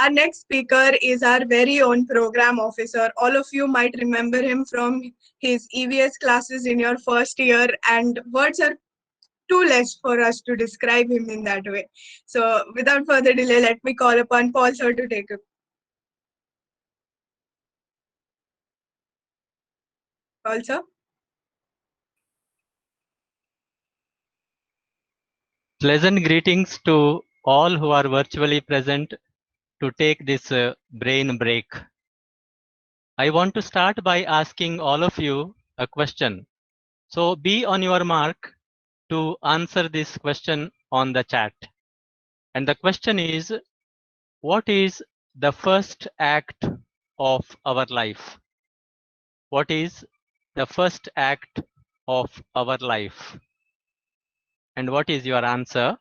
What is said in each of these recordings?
our next speaker is our very own program officer. All of you might remember him from his EVS classes in your first year, and words are too less for us to describe him in that way. So without further delay, let me call upon Paul sir to take it. Paul sir. Pleasant greetings to all who are virtually present to take this brain break. I want to start by asking all of you a question. So be on your mark to answer this question on the chat. And the question is, what is the first act of our life? What is the first act of our life? And what is your answer?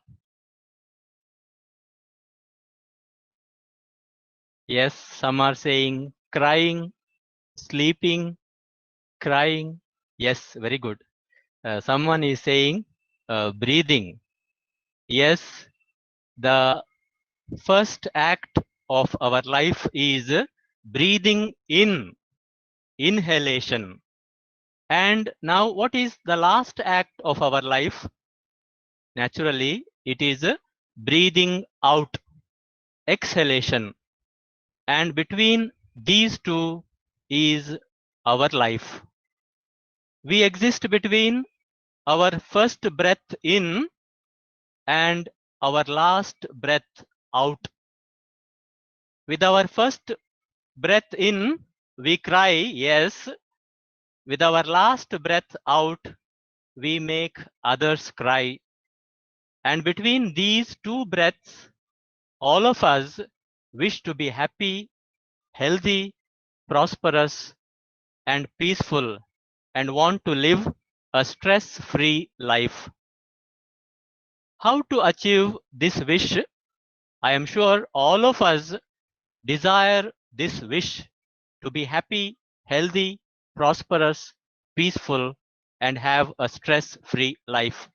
Yes, some are saying crying, sleeping, crying. Yes, very good. Someone is saying breathing. Yes, the first act of our life is breathing in, inhalation. And now what is the last act of our life? Naturally, it is breathing out, exhalation. And between these two is our life. We exist between our first breath in and our last breath out. With our first breath in, we cry, yes. With our last breath out, we make others cry. And between these two breaths, all of us wish to be happy, healthy, prosperous, and peaceful, and want to live a stress-free life. How to achieve this wish? I am sure all of us desire this wish to be happy, healthy, prosperous, peaceful, and have a stress-free life.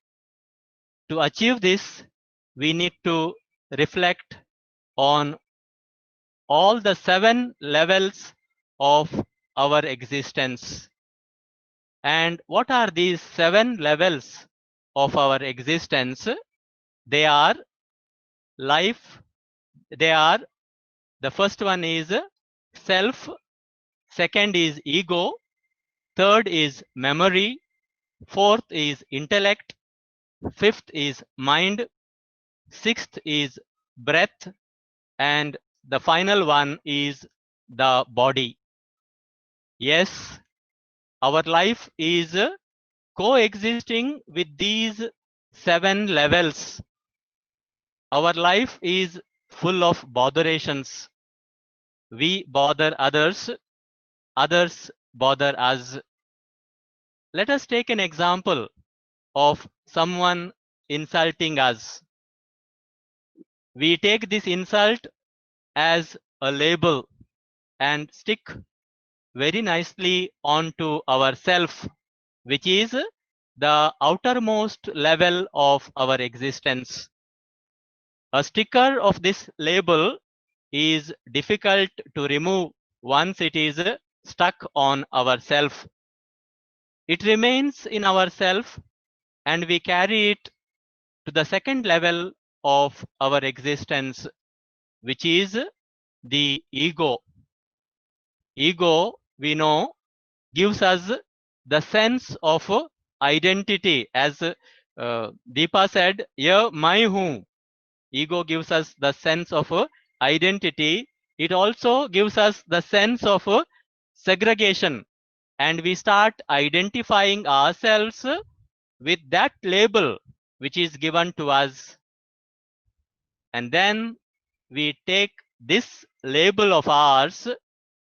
To achieve this, we need to reflect on all the 7 levels of our existence. And what are these 7 levels of our existence? They are life. They are, the first one is self, second is ego, third is memory, fourth is intellect, fifth is mind, sixth is breath, and the final one is the body. Yes, our life is coexisting with these 7 levels. Our life is full of botherations. We bother others, others bother us. Let us take an example of someone insulting us. We take this insult as a label and stick very nicely onto ourself, which is the outermost level of our existence. A sticker of this label is difficult to remove once it is stuck on ourself. It remains in ourself and we carry it to the second level of our existence, which is the ego. Ego, we know, gives us the sense of identity. As Deepa said, "Ye mai hu." Ego gives us the sense of identity. It also gives us the sense of segregation. And we start identifying ourselves with that label which is given to us. And then we take this label of ours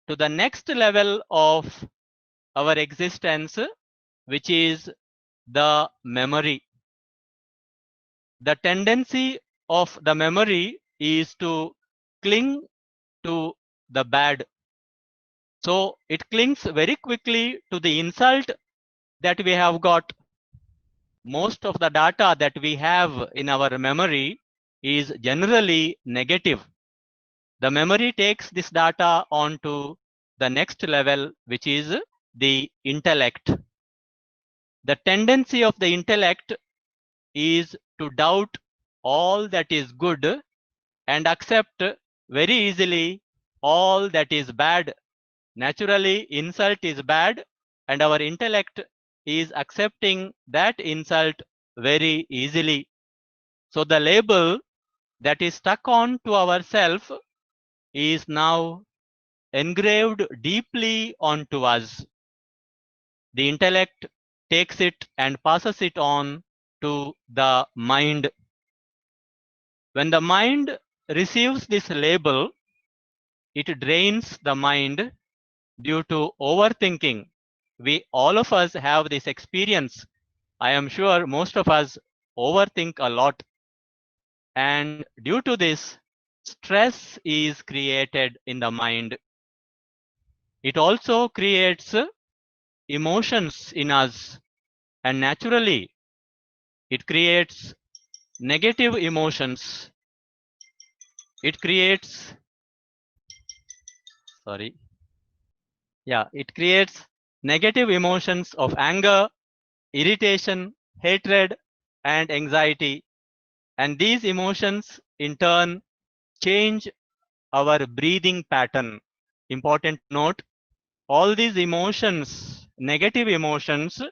to the next level of our existence, which is the memory. The tendency of the memory is to cling to the bad. So it clings very quickly to the insult that we have got. Most of the data that we have in our memory is generally negative. The memory takes this data on to the next level, which is the intellect. The tendency of the intellect is to doubt all that is good and accept very easily all that is bad. Naturally, insult is bad, and our intellect is accepting that insult very easily. So the label that is stuck on to ourself is now engraved deeply onto us. The intellect takes it and passes it on to the mind. When the mind receives this label, it drains the mind due to overthinking. All of us have this experience. I am sure most of us overthink a lot. And due to this, stress is created in the mind. It also creates emotions in us. And naturally, it creates negative emotions. It creates, it creates negative emotions of anger, irritation, hatred, and anxiety. And these emotions in turn change our breathing pattern. Important note, all these emotions, negative emotions,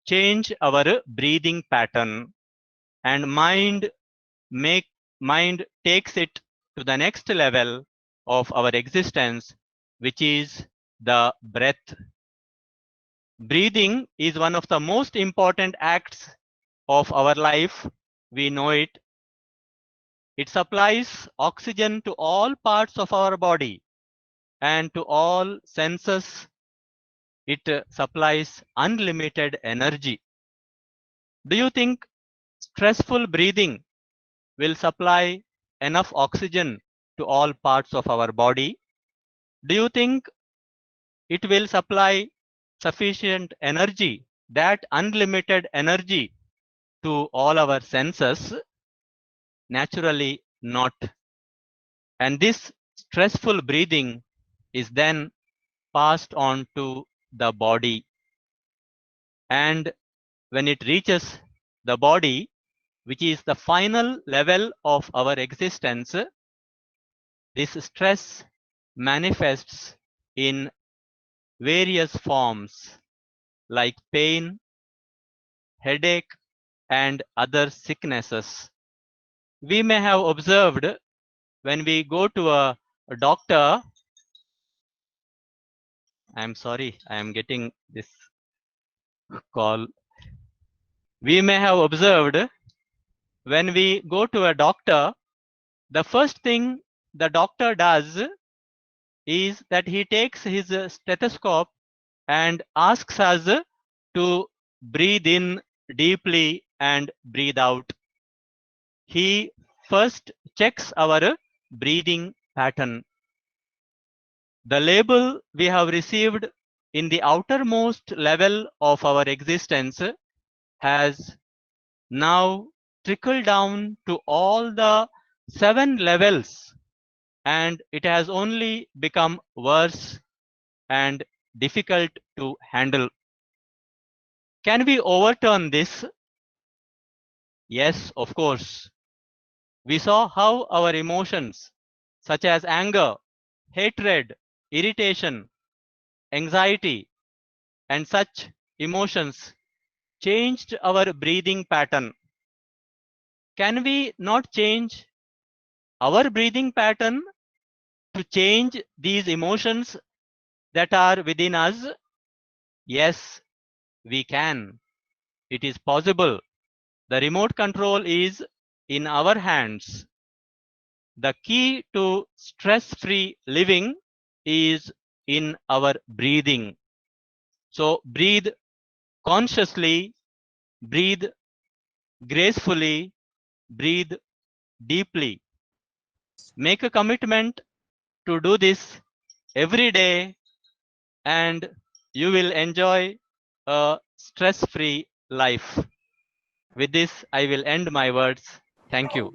change our breathing pattern, and mind takes it to the next level of our existence, which is the breath. Breathing is one of the most important acts of our life. We know it. It supplies oxygen to all parts of our body and to all senses. It supplies unlimited energy. Do you think stressful breathing will supply enough oxygen to all parts of our body? Do you think it will supply sufficient energy, that unlimited energy, to all our senses? Naturally not. And this stressful breathing is then passed on to the body. And when it reaches the body, which is the final level of our existence, this stress manifests in various forms like pain, headache, and other sicknesses. We may have observed when we go to a doctor. I'm sorry, I am getting this call. We may have observed when we go to a doctor, the first thing the doctor does is that he takes his stethoscope and asks us to breathe in deeply and breathe out. He first checks our breathing pattern. The label we have received in the outermost level of our existence has now trickled down to all the 7 levels, and it has only become worse and difficult to handle. Can we overturn this? Yes, of course. We saw how our emotions, such as anger, hatred, irritation, anxiety, and such emotions changed our breathing pattern. Can we not change our breathing pattern to change these emotions that are within us? Yes, we can. It is possible. The remote control is in our hands. The key to stress-free living is in our breathing. So breathe consciously, breathe gracefully, breathe deeply. Make a commitment to do this every day, and you will enjoy a stress-free life. With this, I will end my words. Thank you.